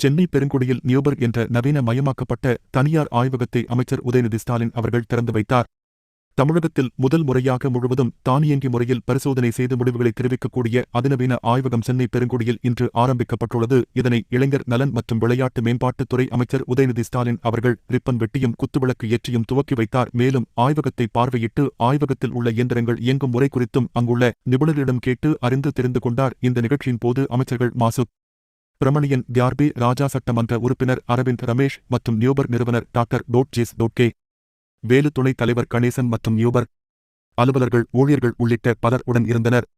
சென்னை பெருங்குடியில் நியூபர் என்ற நவீன மயமாக்கப்பட்ட தனியார் ஆய்வகத்தை அமைச்சர் உதயநிதி ஸ்டாலின் அவர்கள் திறந்து வைத்தார். தமிழகத்தில் முதல் முறையாக முழுவதும் தானியங்கி முறையில் பரிசோதனை செய்து முடிவுகளை தெரிவிக்கக்கூடிய அதிநவீன ஆய்வகம் சென்னை பெருங்குடியில் இன்று ஆரம்பிக்கப்பட்டுள்ளது. இதனை இளைஞர் நலன் மற்றும் விளையாட்டு மேம்பாட்டுத்துறை அமைச்சர் உதயநிதி ஸ்டாலின் அவர்கள் ரிப்பன் வெட்டியும் குத்துவிளக்கு ஏற்றியும் துவக்கி வைத்தார். மேலும் ஆய்வகத்தை பார்வையிட்டு ஆய்வகத்தில் உள்ள இயந்திரங்கள் இயங்கும் முறை குறித்தும் அங்குள்ள நிபுணர்களிடம் கேட்டு அறிந்து தெரிந்து கொண்டார். இந்த நிகழ்ச்சியின் போது அமைச்சர்கள் மாசு பிரமணியன், தியார்பி ராஜா, சட்டமன்ற உறுப்பினர் அரவிந்த் ரமேஷ் மற்றும் நியூபர் நிறுவனர் டாக்டர் டோட்ஜேஸ் டோட்கே வேலு, துணைத் தலைவர் கணேசன் மற்றும் நியூபர் அலுவலர்கள், ஊழியர்கள் உள்ளிட்ட பலர் உடன் இருந்தனர்.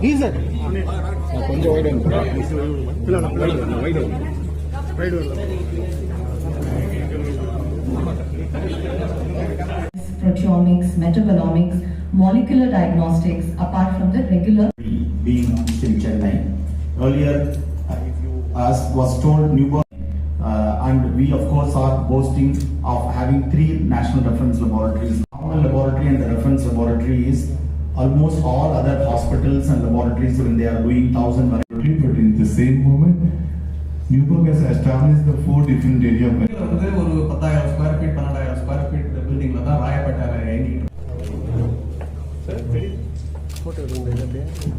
Diesel. Proteomics, metabolomics, molecular diagnostics, apart from the regular. Being in Chennai, earlier was told newborn, and we of course are boasting of having 3 national reference laboratories. Our laboratory and the reference laboratory is almost all other hospitals and laboratories when they are doing 1,000. But in the same moment, Newburgh has established the 4 different area. ஒரு 10,000 square feet 12,000 square feet பில்டிங்ல தான் ராயப்பேட்டை இயங்கிட்டு. Sir photo எடுங்க.